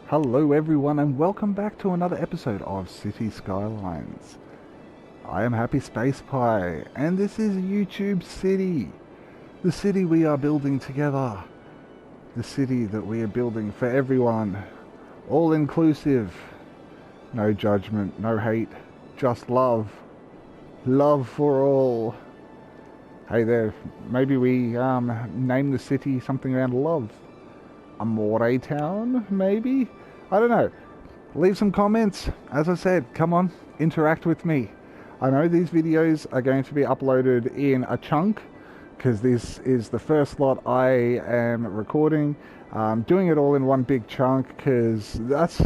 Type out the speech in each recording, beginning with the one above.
Hello everyone and welcome back to another episode of City Skylines. I am Happy Space Pie and this is YouTube City. The city we are building together. The city that we are building for everyone. All inclusive. No judgment, no hate, just love. Love for all. Hey there, maybe we name the city something around love. Amore Town, maybe? I don't know. Leave some comments. As I said, come on, interact with me. I know these videos are going to be uploaded in a chunk because this is the first lot I am recording. Doing it all in one big chunk because that's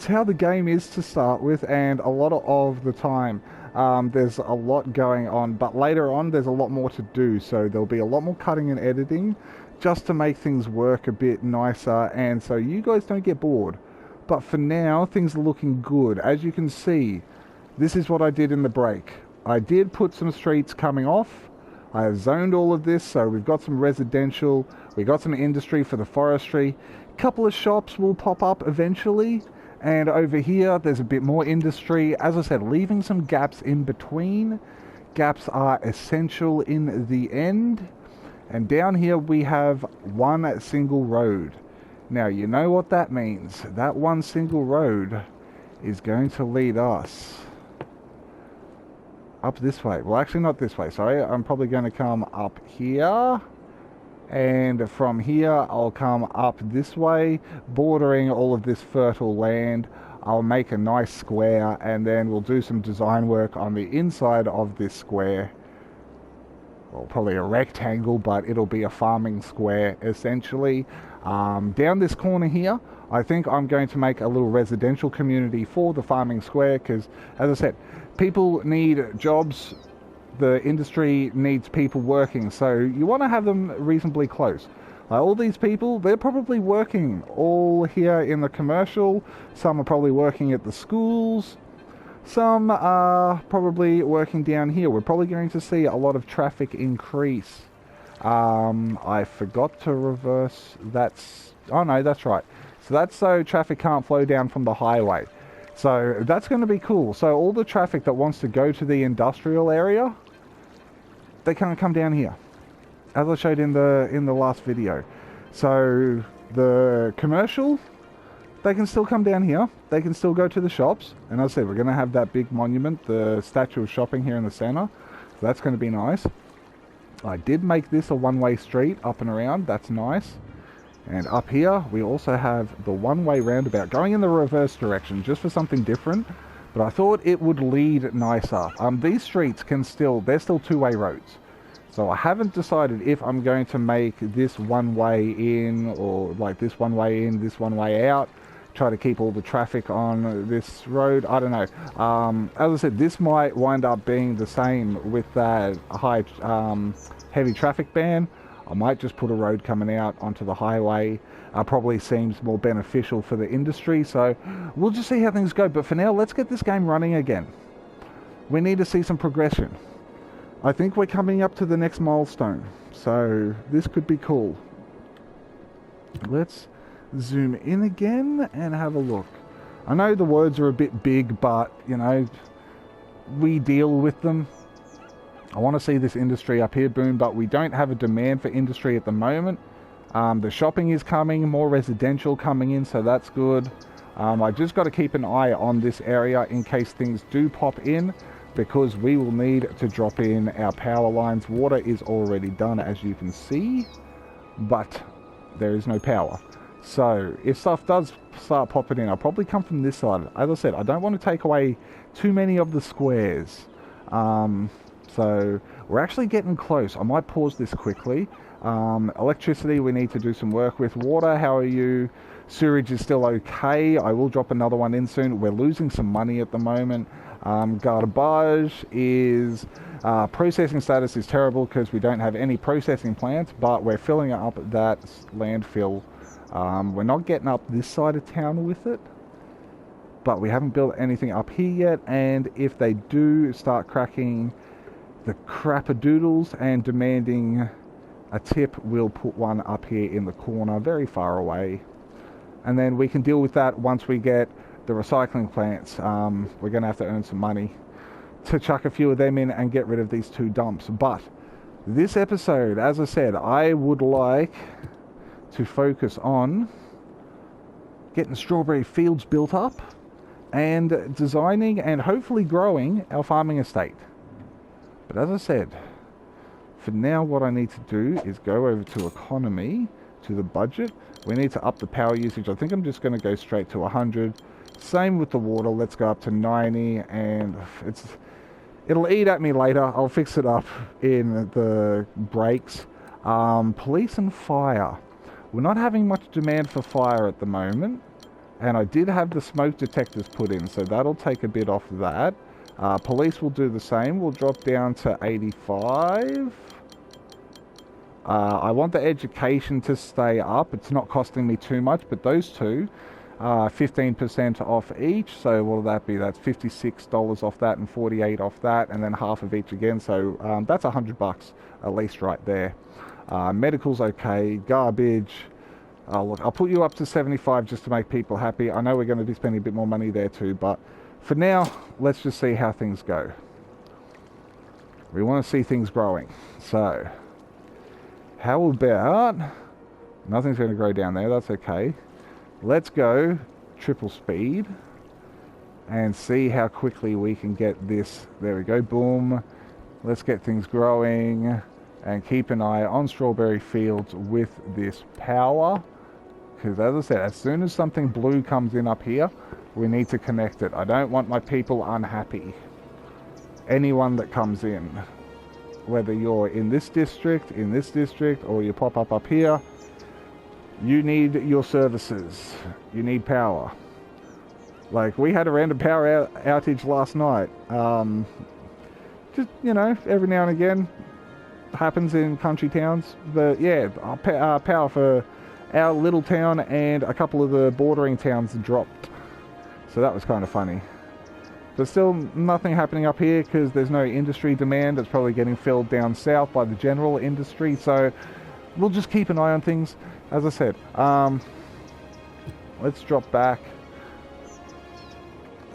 how the game is to start with, and a lot of the time there's a lot going on, but later on there's a lot more to do, so there'll be a lot more cutting and editing just to make things work a bit nicer and so you guys don't get bored. But for now, things are looking good. As you can see, this is what I did in the break. I did put some streets coming off. I have zoned all of this, so we've got some residential, we got some industry for the forestry. A couple of shops will pop up eventually, and over here there's a bit more industry. As I said, leaving some gaps in between. Gaps are essential in the end. And down here we have one single road. Now you know what that means. That one single road is going to lead us up this way. Well, actually not this way, sorry. I'm probably going to come up here. And from here I'll come up this way, bordering all of this fertile land. I'll make a nice square and then we'll do some design work on the inside of this square. Well, probably a rectangle, but it'll be a farming square essentially. Down this corner here, I think I'm going to make a little residential community for the farming square because, as I said, people need jobs. The industry needs people working, so you want to have them reasonably close. All these people, they're probably working all here in the commercial. Some are probably working at the schools. Some are probably working down here. We're probably going to see a lot of traffic increase. I forgot to reverse. Oh no, that's right. So that's so traffic can't flow down from the highway. So that's going to be cool. So all the traffic that wants to go to the industrial area, they can't come down here, as I showed in the last video. So the commercial, they can still come down here. They can still go to the shops. And as I said, we're going to have that big monument, the statue of shopping here in the center. So that's going to be nice. I did make this a one-way street up and around. That's nice. And up here, we also have the one-way roundabout going in the reverse direction, just for something different. But I thought it would lead nicer. These streets they're still two-way roads. So I haven't decided if I'm going to make this one way in or like this one way in, this one way out. Try to keep all the traffic on this road. I don't know. As I said, this might wind up being the same with that high heavy traffic ban. I might just put a road coming out onto the highway. Probably seems more beneficial for the industry. So we'll just see how things go. But for now, let's get this game running again. We need to see some progression. I think we're coming up to the next milestone. So this could be cool. Let's zoom in again and have a look. I know the words are a bit big, but you know, we deal with them. I want to see this industry up here boom, but we don't have a demand for industry at the moment. The shopping is coming, more residential coming in, so that's good. I just got to keep an eye on this area in case things do pop in, because we will need to drop in our power lines. Water is already done, as you can see, but there is no power. So if stuff does start popping in, I'll probably come from this side. As I said, I don't want to take away too many of the squares. So we're actually getting close. I might pause this quickly. Electricity, we need to do some work with. Water, how are you? Sewerage is still okay. I will drop another one in soon. We're losing some money at the moment. Garbage is... processing status is terrible because we don't have any processing plants, but we're filling up that landfill. We're not getting up this side of town with it, but we haven't built anything up here yet, and if they do start cracking the crappadoodles and demanding a tip, we'll put one up here in the corner, very far away. and then we can deal with that once we get the recycling plants. We're going to have to earn some money to chuck a few of them in and get rid of these 2 dumps. But this episode, as I said, I would like to focus on getting strawberry fields built up and designing and hopefully growing our farming estate. But as I said, for now what I need to do is go over to economy, to the budget. We need to up the power usage. I think I'm just going to go straight to 100. Same with the water. Let's go up to 90, and it'll eat at me later. I'll fix it up in the breaks. Police and fire. We're not having much demand for fire at the moment, and I did have the smoke detectors put in, so that'll take a bit off that. Police will do the same. We'll drop down to 85. I want the education to stay up. It's not costing me too much, but those 2, 15% off each. So what will that be? That's $56 off that and 48 off that, and then half of each again. So that's $100 at least right there. Medical's okay. Garbage. Look, I'll put you up to 75 just to make people happy. I know we're going to be spending a bit more money there too, but for now, let's just see how things go. We want to see things growing. So, how about... Nothing's going to grow down there, that's okay. Let's go triple speed and see how quickly we can get this. There we go, boom. Let's get things growing and keep an eye on strawberry fields with this power. Because as I said, as soon as something blue comes in up here, we need to connect it. I don't want my people unhappy. Anyone that comes in, whether you're in this district, or you pop up here, you need your services. You need power. Like, we had a random power outage last night. Just, you know, every now and again, happens in country towns. But yeah, power for our little town and a couple of the bordering towns dropped. So that was kind of funny. But still nothing happening up here because there's no industry demand. It's probably getting filled down south by the general industry. So we'll just keep an eye on things. As I said, let's drop back.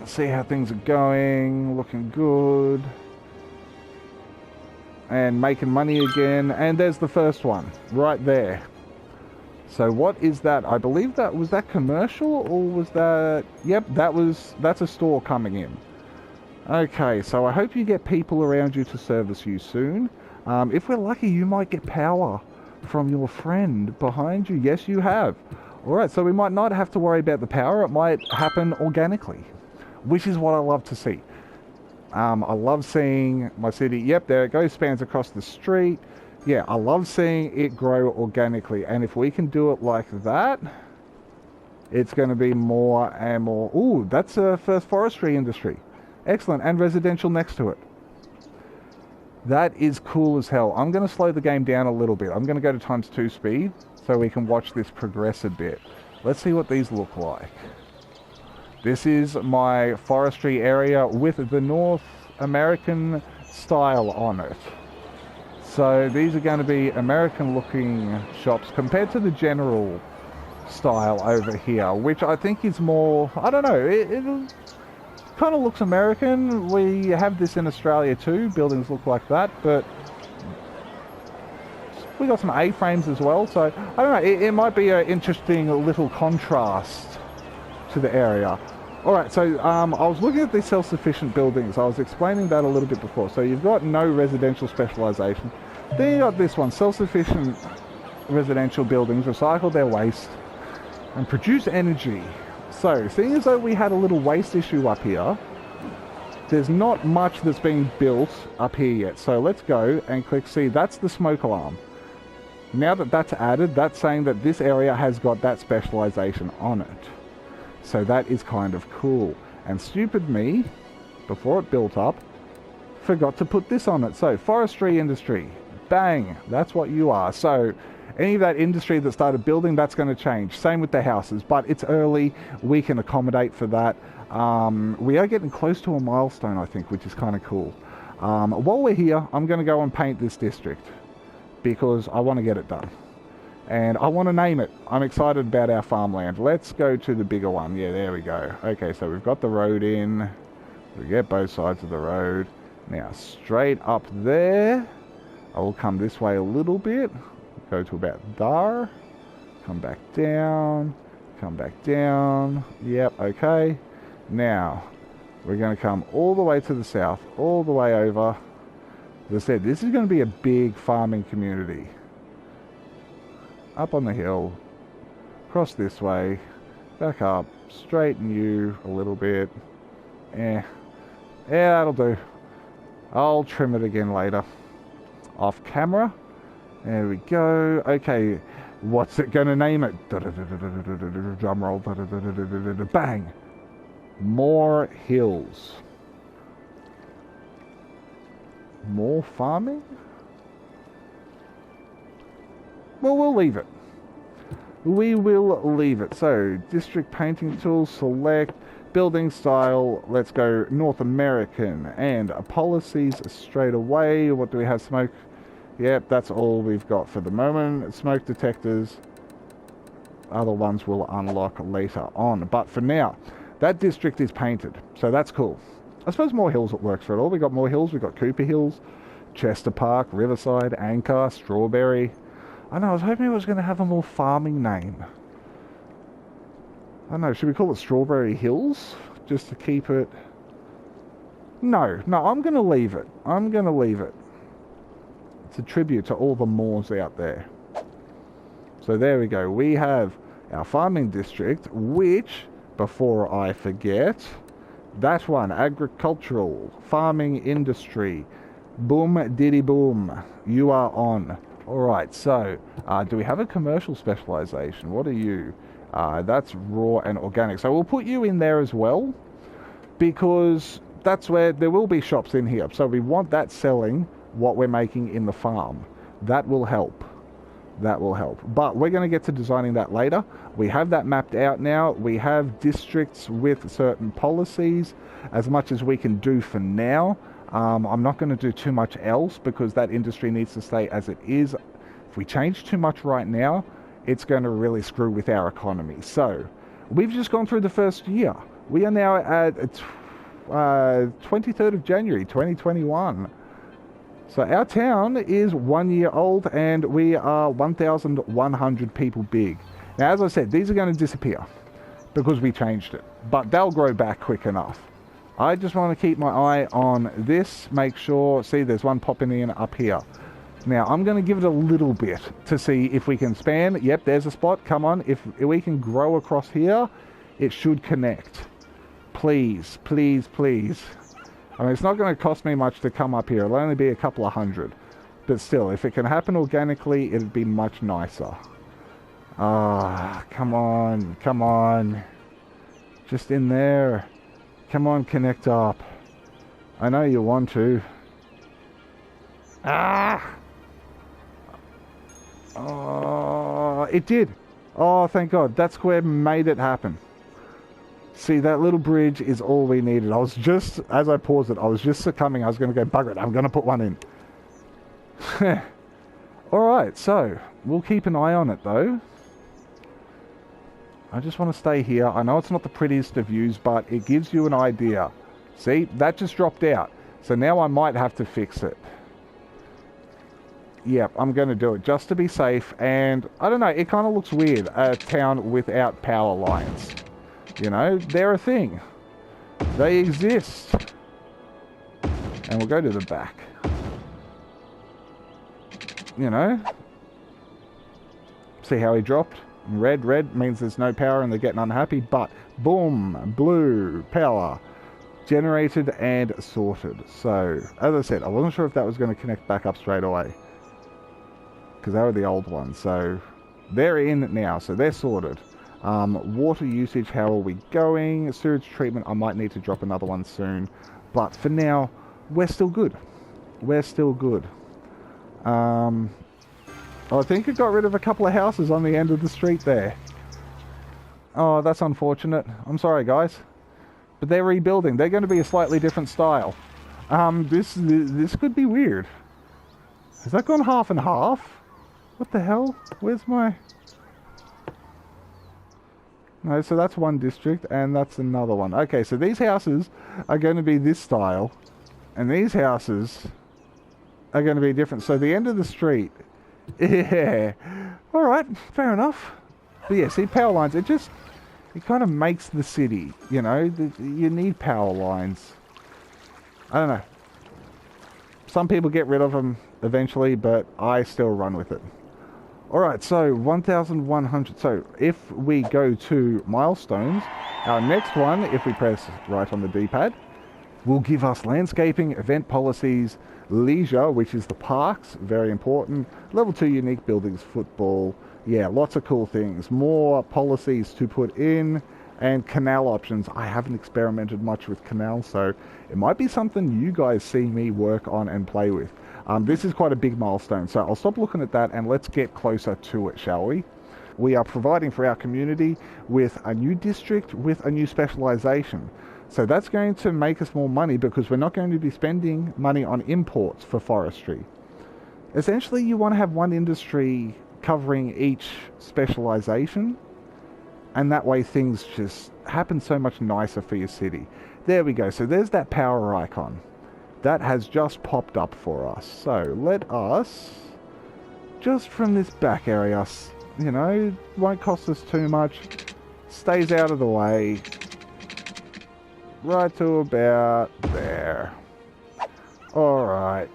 See how things are going. Looking good. And making money again. And there's the first one right there. So what is that? I believe that was that commercial, or was that... Yep, that's a store coming in. Okay, so I hope you get people around you to service you soon. If we're lucky, you might get power from your friend behind you. Yes, you have. Alright, so we might not have to worry about the power. It might happen organically, which is what I love to see. I love seeing my city... Yep, there it goes, spans across the street. Yeah, I love seeing it grow organically, and if we can do it like that, it's going to be more and more... Ooh, that's a first forestry industry. Excellent, and residential next to it. That is cool as hell. I'm going to slow the game down a little bit. I'm going to go to ×2 speed so we can watch this progress a bit. Let's see what these look like. This is my forestry area with the North American style on it. So these are going to be American looking shops compared to the general style over here, which I think is more, I don't know, it kind of looks American. We have this in Australia too, buildings look like that, but we got some A-frames as well, so I don't know, it might be an interesting little contrast to the area. Alright, so I was looking at these self-sufficient buildings. I was explaining that a little bit before. So you've got no residential specialization. Then you got this one, self-sufficient residential buildings recycle their waste and produce energy. So, seeing as though we had a little waste issue up here, there's not much that's being built up here yet. So let's go and click see. That's the smoke alarm. Now that that's added, that's saying that this area has got that specialization on it. So that is kind of cool. And stupid me, before it built up, forgot to put this on it. So, forestry industry. Bang! That's what you are. So, any of that industry that started building, that's going to change. Same with the houses. But it's early. We can accommodate for that. We are getting close to a milestone, I think, which is kind of cool. While we're here, I'm going to go and paint this district. Because I want to get it done. And I want to name it. I'm excited about our farmland. Let's go to the bigger one. Yeah, there we go. Okay, so we've got the road in. We get both sides of the road. Now, straight up there. I will come this way a little bit. Go to about there. Come back down. Come back down. Yep, okay. Now, we're going to come all the way to the south. All the way over. As I said, this is going to be a big farming community. Up on the hill, across this way, back up, straighten you a little bit. Yeah, that'll do. I'll trim it again later. Off camera. There we go. Okay, what's it going to name it? Drum roll. Bang. More hills. More farming? Well, we'll leave it. We will leave it. So, district painting tools, select, building style, let's go North American, and policies straight away. What do we have? Smoke? Yep, that's all we've got for the moment. Smoke detectors, other ones will unlock later on. But for now, that district is painted, so that's cool. I suppose more hills it works for it all. We got more hills, we got Cooper Hills, Chester Park, Riverside, Anchor, Strawberry. I know, I was hoping it was going to have a more farming name. I don't know, should we call it Strawberry Hills? Just to keep it... No, I'm going to leave it. I'm going to leave it. It's a tribute to all the moors out there. So there we go. We have our farming district, which, before I forget, that one, agricultural, farming industry. Boom, diddy boom. You are on. Alright, so, do we have a commercial specialization? What are you? That's raw and organic. So we'll put you in there as well, because that's where there will be shops in here. So we want that selling what we're making in the farm. That will help. That will help. But we're going to get to designing that later. We have that mapped out now. We have districts with certain policies, as much as we can do for now. I'm not going to do too much else because that industry needs to stay as it is. If we change too much right now, it's going to really screw with our economy. So, we've just gone through the first year. We are now at 23rd of January, 2021. So our town is 1 year old and we are 1,100 people big. Now, as I said, these are going to disappear because we changed it, but they'll grow back quick enough. I just want to keep my eye on this, make sure, see there's one popping in up here. Now, I'm going to give it a little bit to see if we can span. Yep, there's a spot, come on. If we can grow across here, it should connect. Please, please, please. I mean, it's not going to cost me much to come up here. It'll only be a couple of hundred. But still, if it can happen organically, it'd be much nicer. Come on, come on. Just in there. Come on, connect up. I know you want to. Oh, it did. Oh, thank God. That square made it happen. See, that little bridge is all we needed. I was just, as I paused it, I was just succumbing. I was going to go, bugger it. I'm going to put one in. Alright, so, we'll keep an eye on it, though. I just want to stay here. I know it's not the prettiest of views, but it gives you an idea. See, that just dropped out. So now I might have to fix it. Yep, I'm going to do it just to be safe. And, I don't know, it kind of looks weird, a town without power lines. You know, they're a thing. They exist. And we'll go to the back. You know? See how he dropped? Red means there's no power and they're getting unhappy, but boom, blue, power, generated and sorted. So, as I said, I wasn't sure if that was going to connect back up straight away, because they were the old ones. So, they're in now, so they're sorted. Water usage, how are we going? Sewage treatment, I might need to drop another one soon, but for now, we're still good. We're still good. I think it got rid of a couple of houses on the end of the street there. Oh, that's unfortunate. I'm sorry, guys. But they're rebuilding. They're going to be a slightly different style. This could be weird. Has that gone half and half? What the hell? Where's my... No, so that's one district, and that's another one. Okay, so these houses are going to be this style, and these houses are going to be different. So the end of the street... Yeah. Alright, fair enough. But yeah, see, power lines, it kind of makes the city, you know? You need power lines. I don't know. Some people get rid of them eventually, but I still run with it. Alright, so 1,100. So if we go to milestones, our next one, if we press right on the D-pad, will give us landscaping, event policies, leisure, which is the parks, very important, level 2 unique buildings, football, yeah, lots of cool things, more policies to put in, and canal options. I haven't experimented much with canals, so it might be something you guys see me work on and play with. This is quite a big milestone, so I'll stop looking at that and let's get closer to it, shall we? We are providing for our community with a new district with a new specialization. So that's going to make us more money because we're not going to be spending money on imports for forestry. Essentially, you want to have one industry covering each specialization, and that way things just happen so much nicer for your city. There we go. So there's that power icon. That has just popped up for us. So let us, just from this back area, you know, won't cost us too much, stays out of the way, right to about there. Alright,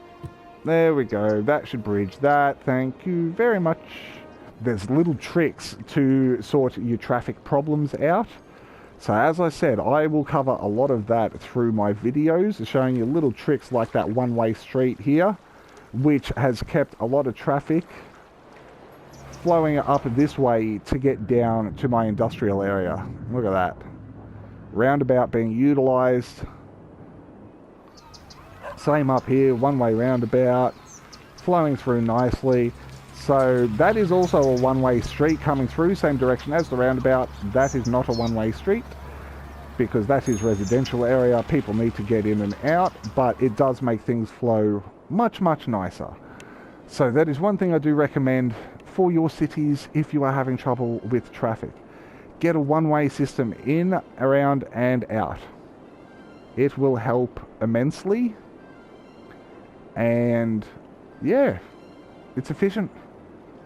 there we go. That should bridge that. Thank you very much. There's little tricks to sort your traffic problems out. So as I said, I will cover a lot of that through my videos, showing you little tricks like that one-way street here, which has kept a lot of traffic flowing up this way to get down to my industrial area. Look at that. Roundabout being utilised. Same up here, one-way roundabout, flowing through nicely. So that is also a one-way street coming through, same direction as the roundabout. That is not a one-way street because that is residential area. People need to get in and out, but it does make things flow much, much nicer. So that is one thing I do recommend for your cities if you are having trouble with traffic. Get a one-way system in, around, and out. It will help immensely. And yeah, it's efficient.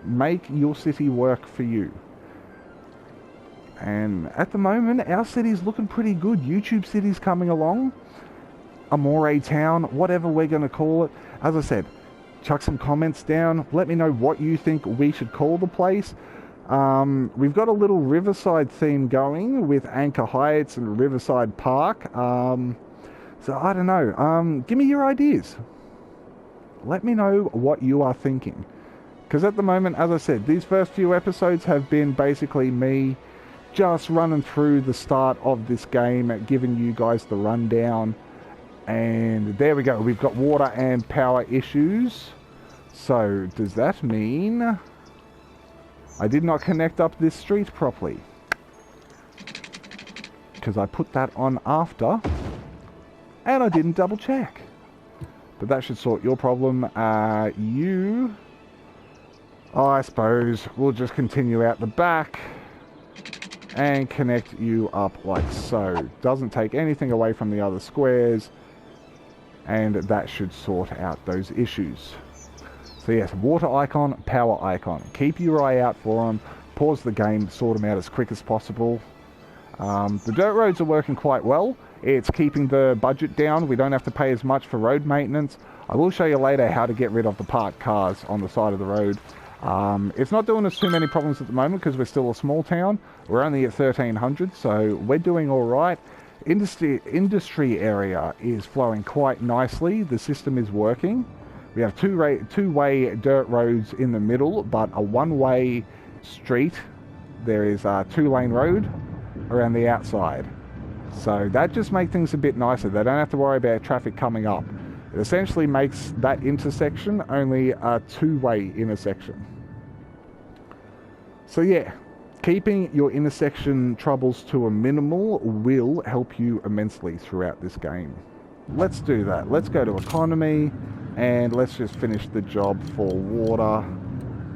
Make your city work for you. And at the moment, our city's looking pretty good. YouTube City's coming along. Amore Town, whatever we're going to call it. As I said, chuck some comments down. Let me know what you think we should call the place. We've got a little Riverside theme going with Anchor Heights and Riverside Park. So I don't know. Give me your ideas. Let me know what you are thinking. Because at the moment, as I said, these first few episodes have been basically me just running through the start of this game, giving you guys the rundown. And there we go. We've got water and power issues. So does that mean I did not connect up this street properly? Because I put that on after and I didn't double check. But that should sort your problem. I suppose we'll just continue out the back and connect you up like so. Doesn't take anything away from the other squares, and that should sort out those issues. So yes, water icon, power icon. Keep your eye out for them. Pause the game, sort them out as quick as possible. The dirt roads are working quite well. It's keeping the budget down. We don't have to pay as much for road maintenance. I will show you later how to get rid of the parked cars on the side of the road. It's not doing us too many problems at the moment because we're still a small town. We're only at 1,300, so we're doing all right. Industry area is flowing quite nicely. The system is working. We have two-way dirt roads in the middle, but a one-way street. There is a two-lane road around the outside. So that just makes things a bit nicer. They don't have to worry about traffic coming up. It essentially makes that intersection only a two-way intersection. So yeah, keeping your intersection troubles to a minimal will help you immensely throughout this game. Let's do that. Let's go to economy and let's just finish the job for water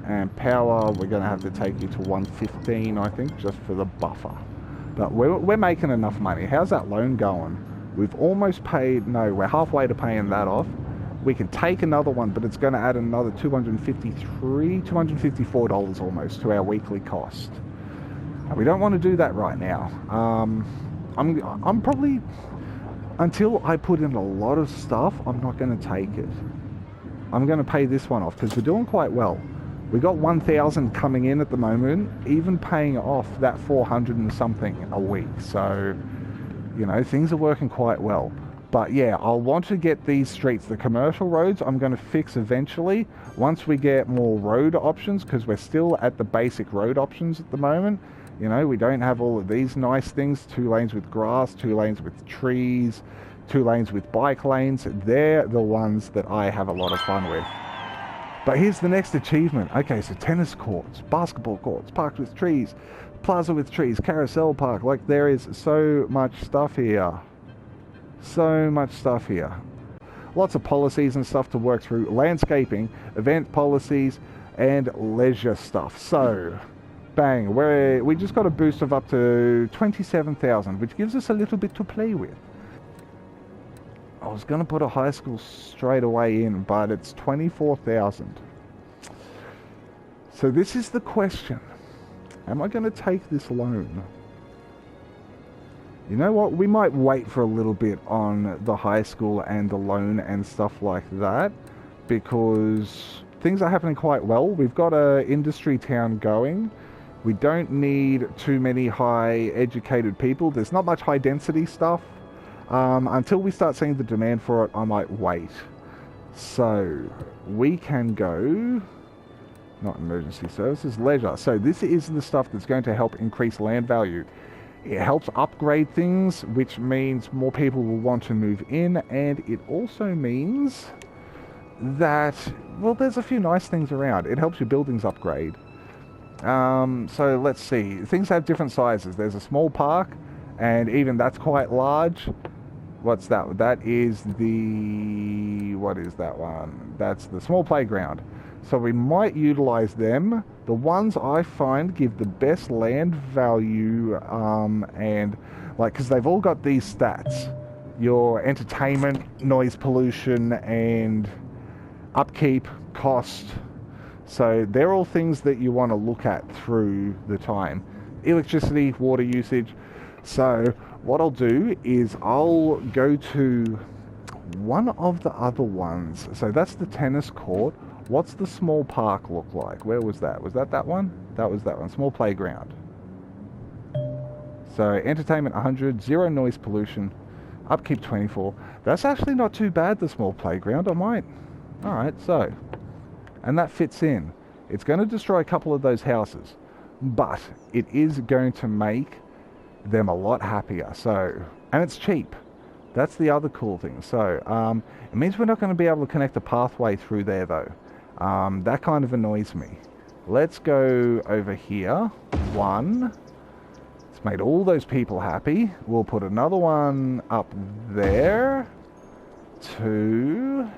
And power, we're going to have to take you to 115, I think, just for the buffer. But we're making enough money. How's that loan going? We've almost paid... No, we're halfway to paying that off. We can take another one, but it's going to add another $254 almost to our weekly cost. And we don't want to do that right now. I'm probably... Until I put in a lot of stuff, I'm not going to take it. I'm going to pay this one off because we're doing quite well. We got 1,000 coming in at the moment, even paying off that 400 and something a week. So, you know, things are working quite well. But yeah, I'll want to get these streets, the commercial roads, I'm going to fix eventually once we get more road options, because we're still at the basic road options at the moment. You know, we don't have all of these nice things, 2 lanes with grass, 2 lanes with trees, 2 lanes with bike lanes. They're the ones that I have a lot of fun with. But here's the next achievement. Okay, so tennis courts, basketball courts, parks with trees, plaza with trees, carousel park. Like, there is so much stuff here. So much stuff here. Lots of policies and stuff to work through. Landscaping, event policies, and leisure stuff. So, bang, we just got a boost of up to 27,000, which gives us a little bit to play with. I was going to put a high school straight away in, but it's 24,000. So this is the question. Am I going to take this loan? You know what? We might wait for a little bit on the high school and the loan and stuff like that, because things are happening quite well. We've got a industry town going. We don't need too many high educated people. There's not much high density stuff. Until we start seeing the demand for it, I might wait. So, we can go... Not emergency services, leisure. So this is the stuff that's going to help increase land value. It helps upgrade things, which means more people will want to move in, and it also means that, well, there's a few nice things around. It helps your buildings upgrade. So let's see. Things have different sizes. There's a small park, and even that's quite large. What's that? That is the... What is that one? That's the small playground. So we might utilize them. The ones I find give the best land value, and like, because they've all got these stats. Your entertainment, noise pollution, and upkeep, cost. So they're all things that you want to look at through the time. Electricity, water usage. So what I'll do is I'll go to one of the other ones. So that's the tennis court. What's the small park look like? Where was that? Was that one? That was that one. Small playground. So entertainment 100, 0 noise pollution, upkeep 24. That's actually not too bad, the small playground. I might. Alright, so. And that fits in. It's going to destroy a couple of those houses, but it is going to make them a lot happier. So, and it's cheap. That's the other cool thing. So, it means we're not going to be able to connect a pathway through there though. That kind of annoys me. Let's go over here. 1. It's made all those people happy. We'll put another one up there. 2.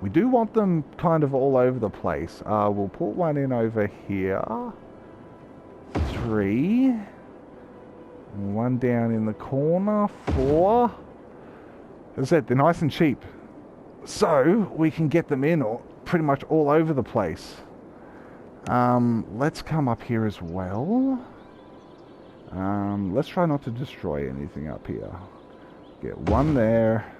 We do want them kind of all over the place. We'll put one in over here. 3. 1 down in the corner. 4. As I said, they're nice and cheap. So, we can get them in pretty much all over the place. Let's come up here as well. Let's try not to destroy anything up here. Get 1 there.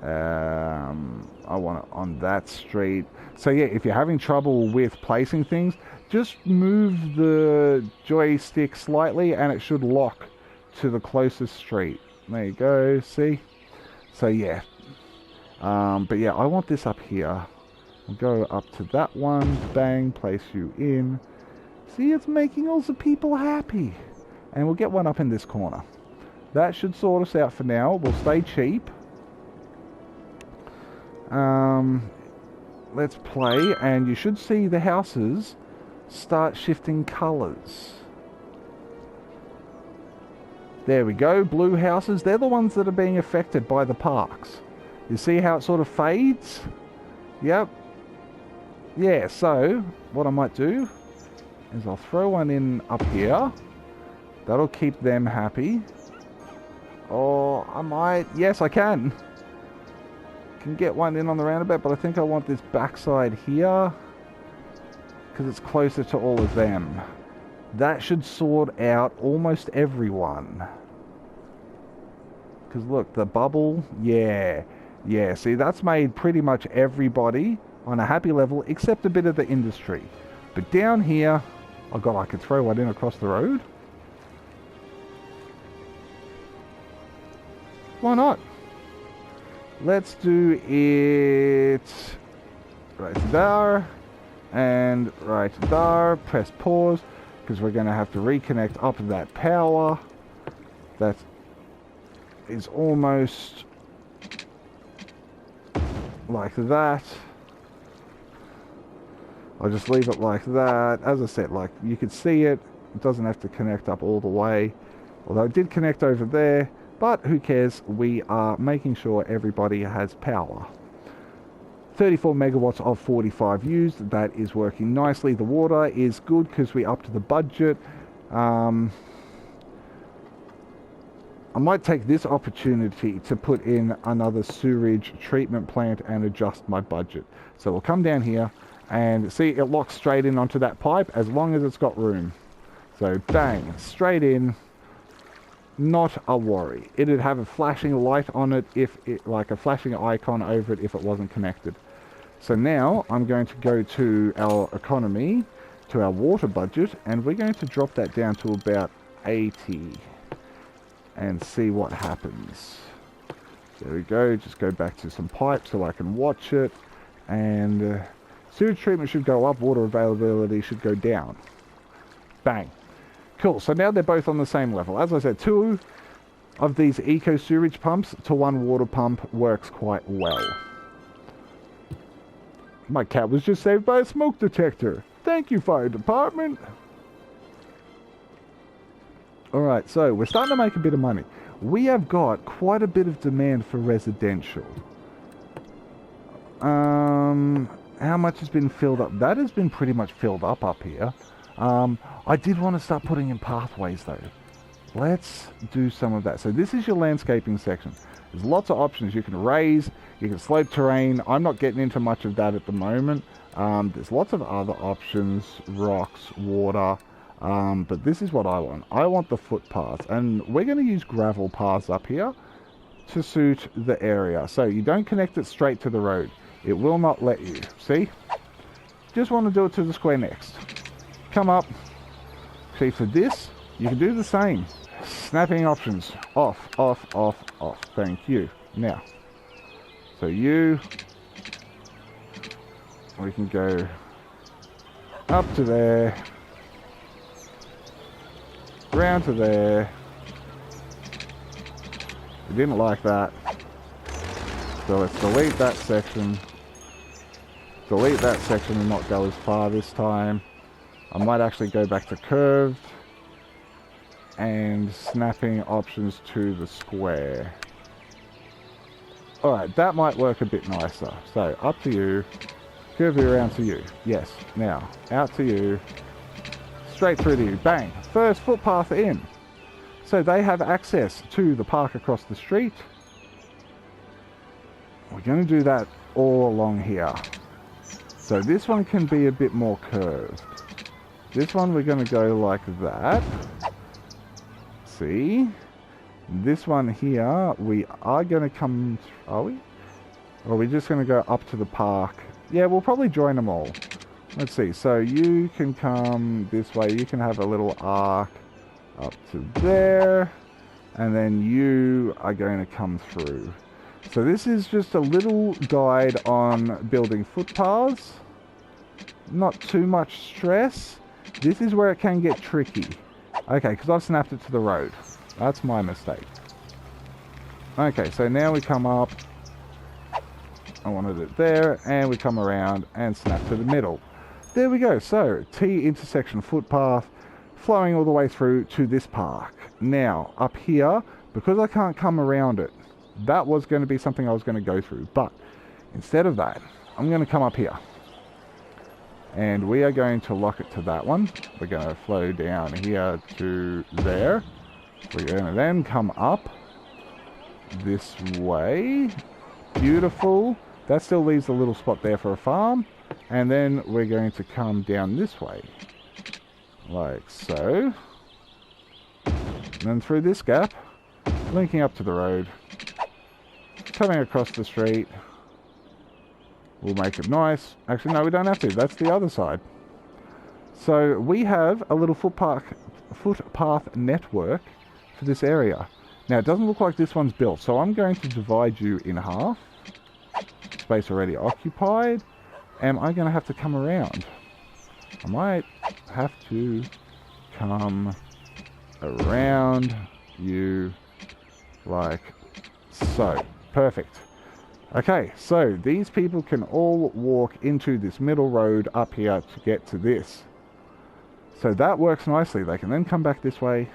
I want it on that street. So yeah, if you're having trouble with placing things, just move the joystick slightly and it should lock to the closest street. There you go, see? So yeah. But yeah, I want this up here. I'll go up to that one, bang, place you in. See, it's making all the people happy. And we'll get one up in this corner. That should sort us out for now. We'll stay cheap. Let's play, and you should see the houses start shifting colours. There we go, blue houses. They're the ones that are being affected by the parks. You see how it sort of fades? Yep. yeah, so what I might do is I'll throw one in up here. That'll keep them happy. Or I might... Yes, I can. Can get one in on the roundabout, but I think I want this backside here because it's closer to all of them. That should sort out almost everyone. Because look, the bubble, yeah, see, that's made pretty much everybody on a happy level except a bit of the industry. But down here, oh god, I could throw one in across the road. Why not? Let's do it right there and right there. Press pause because we're going to have to reconnect up that power. That is almost like that. I'll just leave it like that. As I said, like you could see it. It doesn't have to connect up all the way. Although it did connect over there. But who cares? We are making sure everybody has power. 34 megawatts of 45 used. That is working nicely. The water is good because we upped the budget. I might take this opportunity to put in another sewage treatment plant and adjust my budget. So we'll come down here and see it locks straight in onto that pipe as long as it's got room. So bang, straight in. Not a worry. It'd have a flashing light on it if it, like a flashing icon over it if it wasn't connected. So now I'm going to go to our economy, to our water budget, and we're going to drop that down to about 80 and see what happens. There we go. Just go back to some pipes so I can watch it. And sewage treatment should go up. Water availability should go down. Bang. Cool, so now they're both on the same level. As I said, 2 of these eco sewage pumps to 1 water pump works quite well. My cat was just saved by a smoke detector. Thank you, fire department. Alright, so we're starting to make a bit of money. We have got quite a bit of demand for residential. How much has been filled up? That has been pretty much filled up here. I did want to start putting in pathways though. Let's do some of that. So this is your landscaping section. There's lots of options. You can raise, you can slope terrain. I'm not getting into much of that at the moment. There's lots of other options, rocks, water. But this is what I want. I want the footpaths. And we're going to use gravel paths up here to suit the area. So you don't connect it straight to the road. It will not let you. See? Just want to do it to the square next. Come up. See, for this, you can do the same. Snapping options. Off, off, off, off. Thank you. Now, so we can go up to there, round to there. We didn't like that. So let's delete that section. Delete that section and not go as far this time. I might actually go back to curved and snapping options to the square. Alright, that might work a bit nicer. So, up to you. Curvy around to you. Yes. Now, out to you. Straight through to you. Bang. First footpath in. So they have access to the park across the street. We're going to do that all along here. So this one can be a bit more curved. This one we're going to go like that. See? This one here, we are going to come... Are we? Or are we just going to go up to the park? Yeah, we'll probably join them all. Let's see. So you can come this way. You can have a little arc up to there. And then you are going to come through. So this is just a little guide on building footpaths. Not too much stress. This is where it can get tricky. Okay, because I've snapped it to the road. That's my mistake. Okay, so now we come up. I wanted it there. And we come around and snap to the middle. There we go. So, T intersection footpath flowing all the way through to this park. Now, up here, because I can't come around it, that was going to be something I was going to go through. But, instead of that, I'm going to come up here. And we are going to lock it to that one. We're going to flow down here to there. We're going to then come up this way. Beautiful. That still leaves a little spot there for a farm. And then we're going to come down this way. Like so. And then through this gap, linking up to the road. Coming across the street. We'll make it nice. Actually, no, we don't have to. That's the other side. So we have a little footpath network for this area. Now, it doesn't look like this one's built, so I'm going to divide you in half. Space already occupied. Am I going to have to come around? I might have to come around you like so. Perfect. Okay, so these people can all walk into this middle road up here to get to this. So that works nicely. They can then come back this way,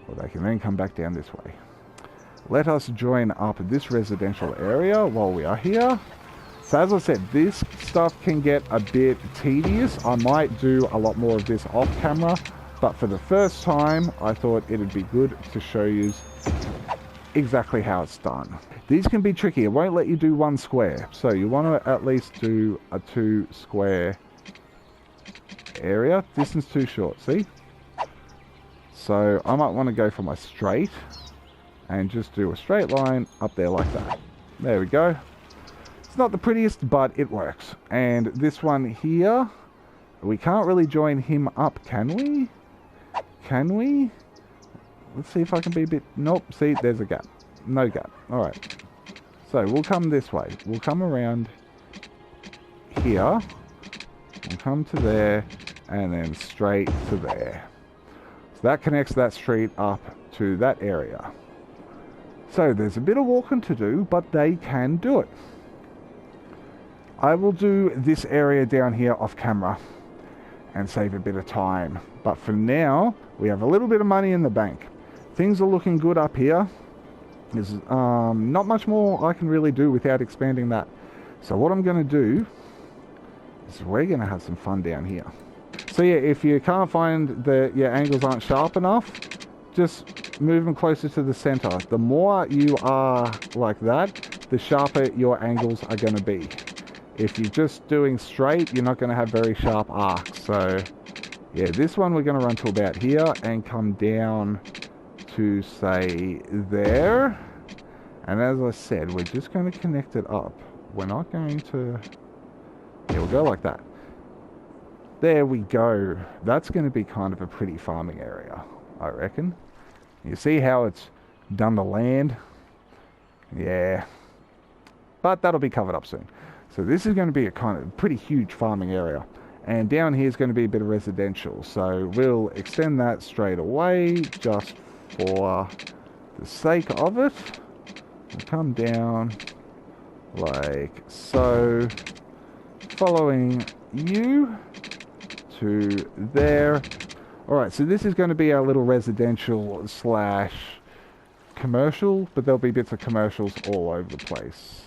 or they can then come back down this way. Let us join up this residential area while we are here. So as I said, this stuff can get a bit tedious. I might do a lot more of this off camera, but for the first time, I thought it'd be good to show you exactly how it's done. These can be tricky. It won't let you do one square. So you want to at least do a 2 square area. Distance too short, see? So I might want to go for my straight and just do a straight line up there like that. There we go. It's not the prettiest, but it works. And this one here, we can't really join him up, can we? Can we? Let's see if I can be a bit... Nope, see, there's a gap. No gap. Alright. So, we'll come this way. We'll come around here. We'll come to there. And then straight to there. So that connects that street up to that area. So, there's a bit of walking to do, but they can do it. I will do this area down here off camera and save a bit of time. But for now, we have a little bit of money in the bank. Things are looking good up here. There's not much more I can really do without expanding that. So what I'm going to do is we're going to have some fun down here. So yeah, if you can't find that your angles aren't sharp enough, just move them closer to the center. The more you are like that, the sharper your angles are going to be. If you're just doing straight, you're not going to have very sharp arcs. So yeah, this one we're going to run to about here and come down to say there. And as I said, we're just going to connect it up. We're not going to... Yeah, we'll go like that. There we go. That's going to be kind of a pretty farming area, I reckon. You see how it's done the land? Yeah. But that'll be covered up soon. So this is going to be a kind of pretty huge farming area. And down here is going to be a bit of residential. So we'll extend that straight away just for the sake of it. We'll come down like so, following you to there. Alright, so this is going to be our little residential slash commercial, but there'll be bits of commercials all over the place.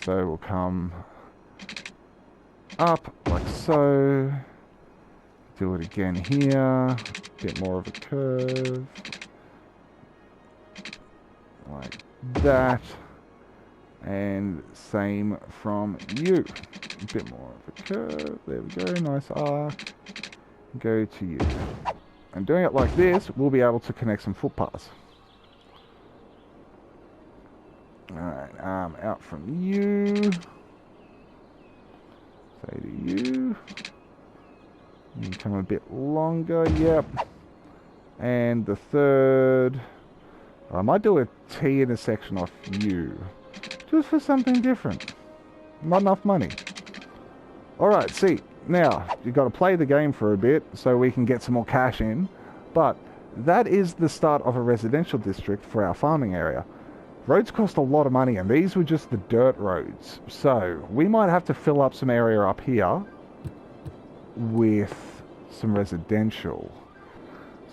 So we'll come up like so, do it again here, bit more of a curve, like that, and same from you, a bit more of a curve, there we go, nice arc, go to you. And doing it like this, we'll be able to connect some footpaths. Alright, out from you, say to you, you come a bit longer, yep, and the third, I might do a T intersection off you, just for something different, not enough money. Alright, see, now, you've got to play the game for a bit so we can get some more cash in, but that is the start of a residential district for our farming area. Roads cost a lot of money, and these were just the dirt roads. So, we might have to fill up some area up here with some residential.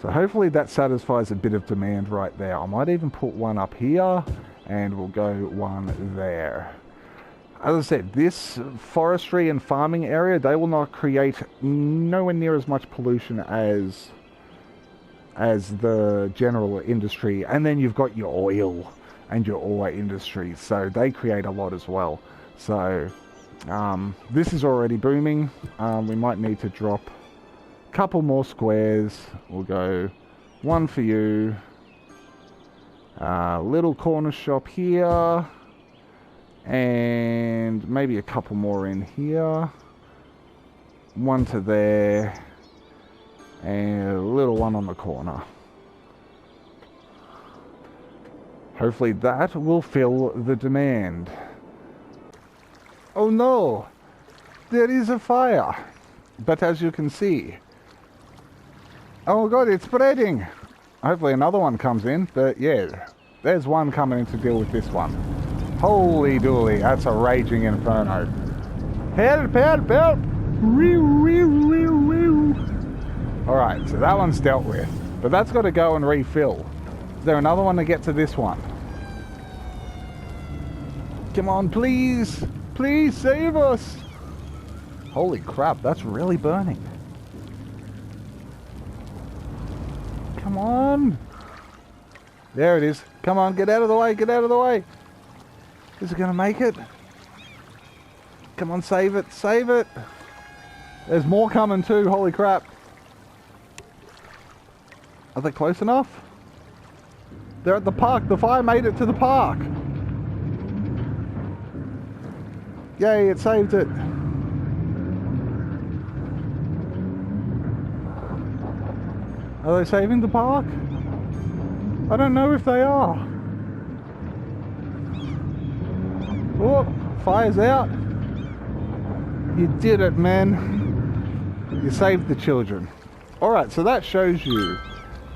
So hopefully that satisfies a bit of demand right there. I might even put one up here, and we'll go one there. As I said, this forestry and farming area, they will not create nowhere near as much pollution as the general industry. And then you've got your oil and your ore industry, so they create a lot as well. So this is already booming. We might need to drop a couple more squares. We'll go one for you, little corner shop here, and maybe a couple more in here, one to there, and a little one on the corner. Hopefully that will fill the demand. Oh no! There is a fire! But as you can see... Oh god, it's spreading! Hopefully another one comes in, but yeah, there's one coming in to deal with this one. Holy dooly, that's a raging inferno. Help, help, help! Alright, so that one's dealt with. But that's got to go and refill. Is there another one to get to this one? Come on, please! Please save us! Holy crap, that's really burning. Come on! There it is. Come on, get out of the way, get out of the way! Is it going to make it? Come on, save it, save it! There's more coming too, holy crap. Are they close enough? They're at the park. The fire made it to the park. Yay, it saved it. Are they saving the park? I don't know if they are. Oh, fire's out. You did it, man. You saved the children. Alright, so that shows you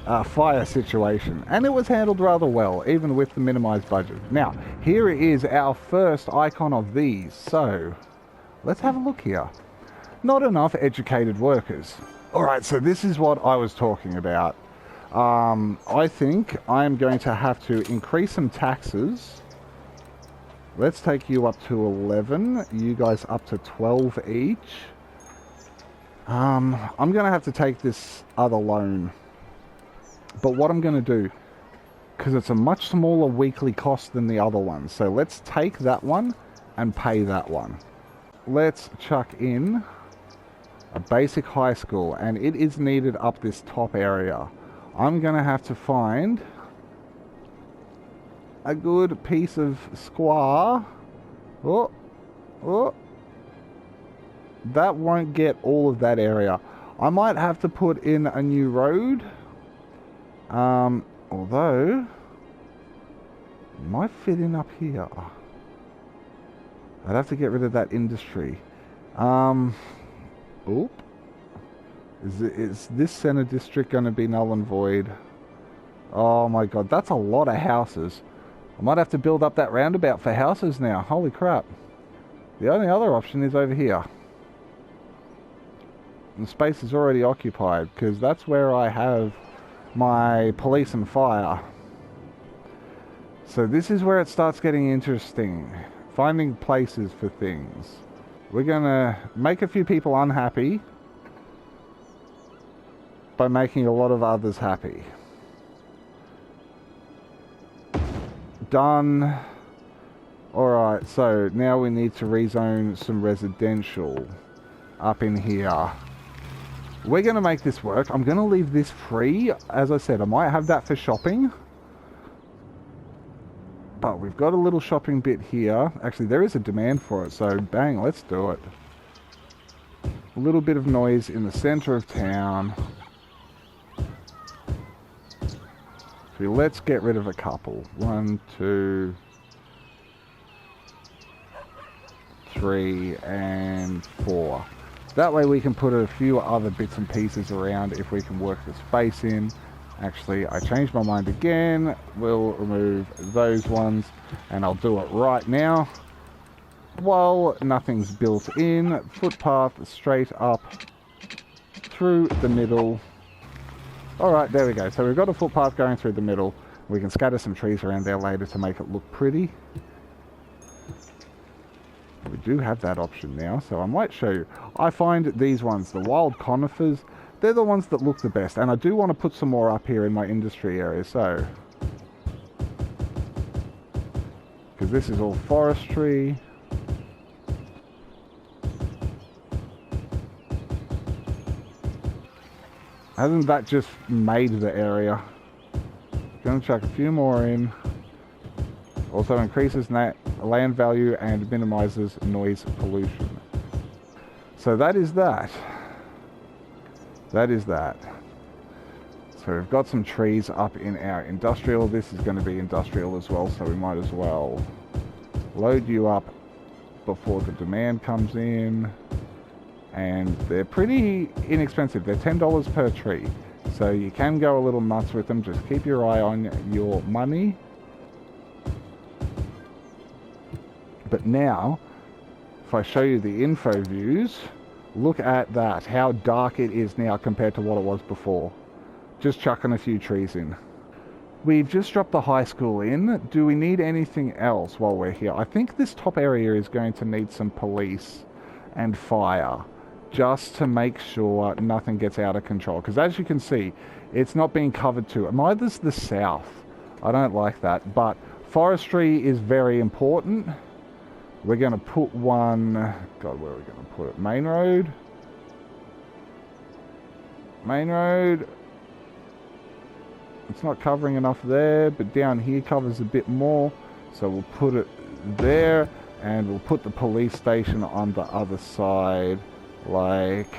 a fire situation, and it was handled rather well, even with the minimized budget. Now, here is our first icon of these, so let's have a look here. Not enough educated workers. Alright, so this is what I was talking about. I think I'm going to have to increase some taxes. Let's take you up to 11, you guys up to 12 each. I'm going to have to take this other loan. But what I'm going to do, because it's a much smaller weekly cost than the other one, so let's take that one and pay that one. Let's chuck in a basic high school, and it is needed up this top area. I'm going to have to find a good piece of square. Oh. That won't get all of that area. I might have to put in a new road. Although, it might fit in up here. I'd have to get rid of that industry. Oop. Is this center district going to be null and void? Oh my god, that's a lot of houses. I might have to build up that roundabout for houses now. Holy crap. The only other option is over here. The space is already occupied, because that's where I have my police and fire. So this is where it starts getting interesting. Finding places for things. We're gonna make a few people unhappy by making a lot of others happy. Done. Alright, so now we need to rezone some residential up in here. We're going to make this work. I'm going to leave this free. As I said, I might have that for shopping. But we've got a little shopping bit here. Actually, there is a demand for it, so bang, let's do it. A little bit of noise in the center of town. So let's get rid of a couple. 1, 2, 3, and 4. That way we can put a few other bits and pieces around if we can work the space in. Actually, I changed my mind again. We'll remove those ones, and I'll do it right now. While nothing's built in, footpath straight up through the middle. Alright, there we go. So we've got a footpath going through the middle. We can scatter some trees around there later to make it look pretty. do have that option now, so I might show you. I find these ones, the wild conifers, they're the ones that look the best. And I do want to put some more up here in my industry area, so... because this is all forestry. Hasn't that just made the area? Gonna chuck a few more in. Also increases land value and minimizes noise pollution. So that is that. That is that. So we've got some trees up in our industrial. This is going to be industrial as well, so we might as well load you up before the demand comes in. And they're pretty inexpensive. They're $10 per tree. So you can go a little nuts with them. Just keep your eye on your money. But now, if I show you the info views, look at that. How dark it is now compared to what it was before. Just chucking a few trees in. We've just dropped the high school in. Do we need anything else while we're here? I think this top area is going to need some police and fire, just to make sure nothing gets out of control. Because as you can see, it's not being covered too. Either's the south. I don't like that. But forestry is very important. We're going to put one... God, where are we going to put it? Main road. Main road. It's not covering enough there, but down here covers a bit more. So we'll put it there, and we'll put the police station on the other side, like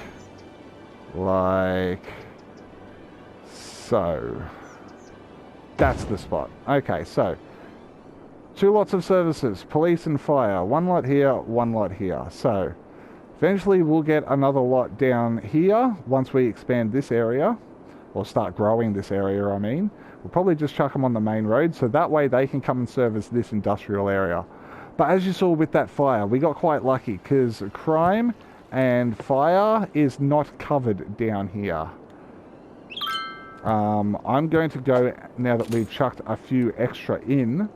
so. That's the spot. Okay, so 2 lots of services, police and fire. 1 lot here, 1 lot here. So eventually we'll get another lot down here once we expand this area. Or start growing this area, I mean. We'll probably just chuck them on the main road, so that way they can come and service this industrial area. But as you saw with that fire, we got quite lucky, because crime and fire is not covered down here. I'm going to go, now that we've chucked a few extra in.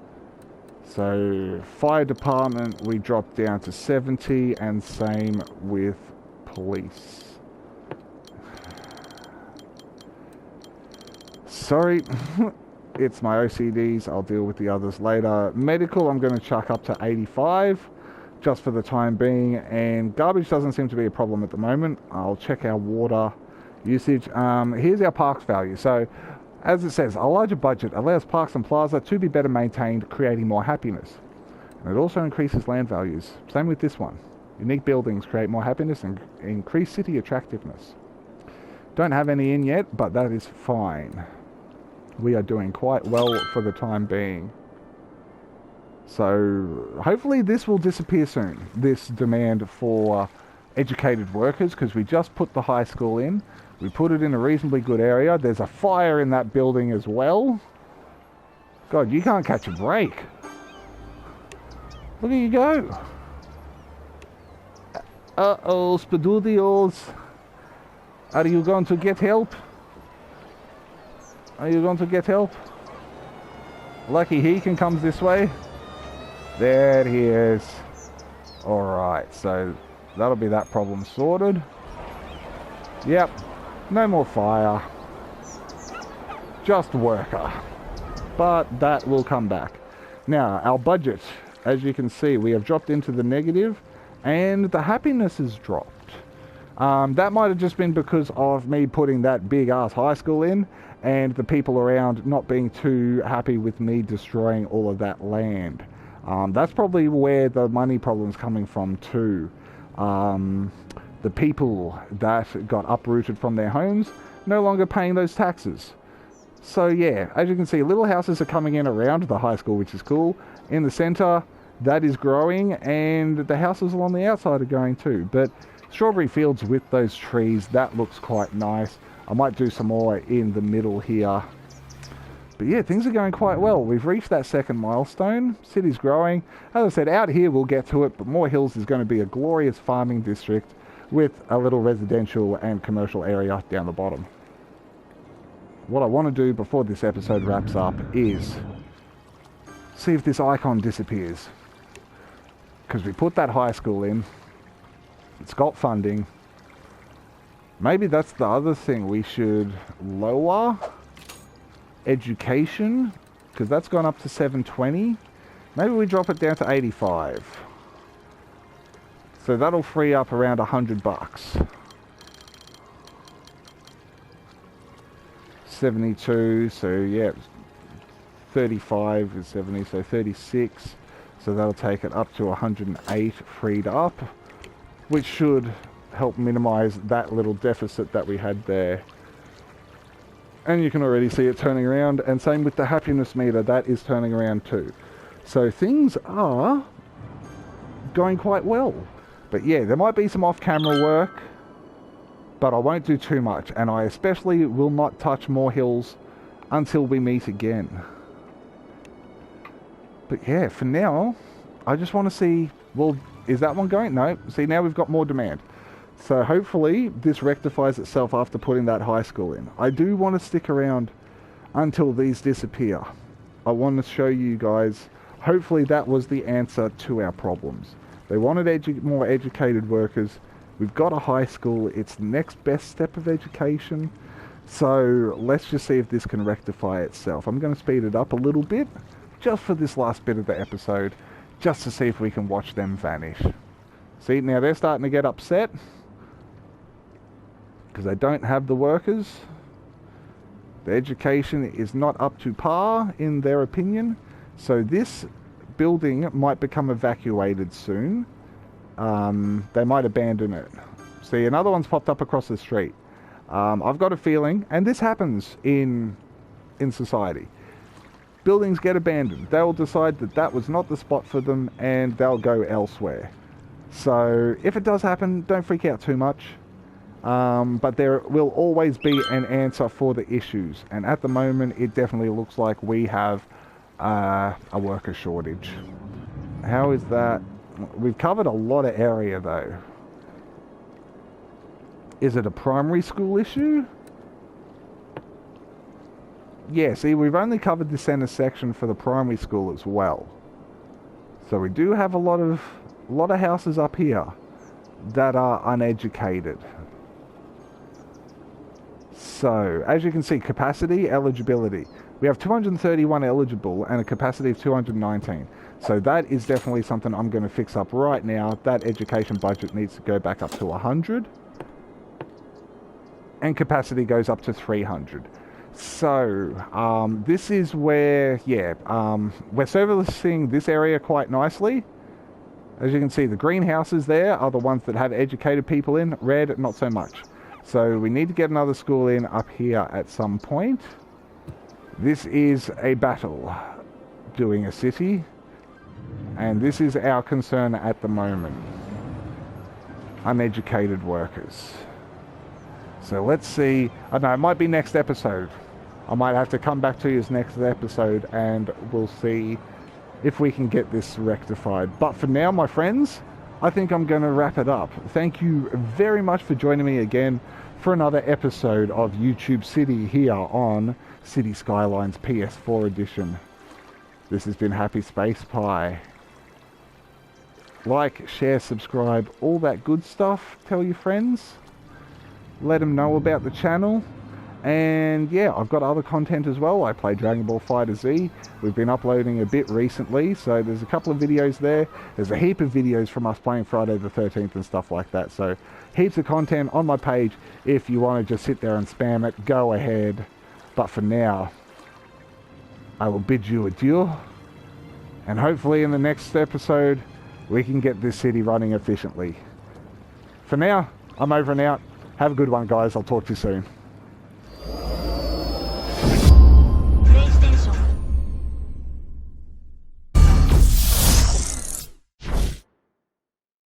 So, fire department, we dropped down to 70, and same with police. Sorry, it's my OCDs. I'll deal with the others later. Medical, I'm going to chuck up to 85, just for the time being. And garbage doesn't seem to be a problem at the moment. I'll check our water usage. Here's our parks value. So, as it says, a larger budget allows parks and plaza to be better maintained, creating more happiness. And it also increases land values. Same with this one. Unique buildings create more happiness and increase city attractiveness. Don't have any in yet, but that is fine. We are doing quite well for the time being. So hopefully this will disappear soon, this demand for educated workers, because we just put the high school in. We put it in a reasonably good area. There's a fire in that building as well. God, you can't catch a break. Look at you go. Uh-oh, Spadoodios. Are you going to get help? Are you going to get help? Lucky Hekin comes this way. There he is. Alright, so that'll be that problem sorted. Yep, no more fire. Just worker. But that will come back. Now, our budget, as you can see, we have dropped into the negative, and the happiness has dropped. That might have just been because of me putting that big ass high school in, and the people around not being too happy with me destroying all of that land. That's probably where the money problem's coming from too. The people that got uprooted from their homes no longer paying those taxes. So yeah, as you can see, little houses are coming in around the high school, which is cool. In the center, that is growing, and the houses along the outside are going too. But strawberry fields with those trees, that looks quite nice. I might do some more in the middle here. But yeah, things are going quite well. We've reached that second milestone. City's growing. As I said, out here we'll get to it, but Moore Hills is going to be a glorious farming district with a little residential and commercial area down the bottom. What I want to do before this episode wraps up is see if this icon disappears. because we put that high school in. It's got funding. Maybe that's the other thing. We should lower education, because that's gone up to 720. Maybe we drop it down to 85. So that'll free up around $100. 72, so yeah, 35 is 70, so 36. So that'll take it up to 108 freed up, which should help minimize that little deficit that we had there. And you can already see it turning around, and same with the happiness meter, that is turning around too. So things are going quite well. But yeah, there might be some off-camera work, but I won't do too much, and I especially will not touch more hills until we meet again. But yeah, for now, I just want to see, well, is that one going? No. See, now we've got more demand. So hopefully this rectifies itself after putting that high school in. I do want to stick around until these disappear. I want to show you guys, hopefully that was the answer to our problems. They wanted more educated workers. We've got a high school. It's the next best step of education. So let's just see if this can rectify itself. I'm going to speed it up a little bit just for this last bit of the episode, just to see if we can watch them vanish. See, now they're starting to get upset because they don't have the workers. The education is not up to par in their opinion. So this building might become evacuated soon. They might abandon it. See, another one's popped up across the street. I've got a feeling, and this happens in society, buildings get abandoned. They'll decide that that was not the spot for them, and they'll go elsewhere. So if it does happen, don't freak out too much. But there will always be an answer for the issues, and at the moment it definitely looks like we have a worker shortage. How is that? We've covered a lot of area though. Is it a primary school issue? Yeah, see, we've only covered the center section for the primary school as well. So we do have a lot of houses up here that are uneducated. So, as you can see, capacity, eligibility. We have 231 eligible and a capacity of 219. So that is definitely something I'm going to fix up right now. That education budget needs to go back up to 100. And capacity goes up to 300. So, this is where, yeah, we're servicing this area quite nicely. As you can see, the greenhouses there are the ones that have educated people in. Red, not so much. So we need to get another school in up here at some point. This is a battle, doing a city. And this is our concern at the moment. Uneducated workers. So let's see. I don't know, it might be next episode. I might have to come back to you as next episode and we'll see if we can get this rectified. But for now, my friends, I think I'm going to wrap it up. Thank you very much for joining me again for another episode of YouTube City here on City Skylines PS4 Edition. This has been Happy Space Pie. Like, share, subscribe, all that good stuff. Tell your friends. Let them know about the channel. And yeah, I've got other content as well. I play Dragon Ball FighterZ. We've been uploading a bit recently, so there's a couple of videos there. There's a heap of videos from us playing Friday the 13th and stuff like that. So heaps of content on my page. If you want to just sit there and spam it, go ahead. But for now, I will bid you adieu. And hopefully in the next episode, we can get this city running efficiently. For now, I'm over and out. Have a good one, guys. I'll talk to you soon.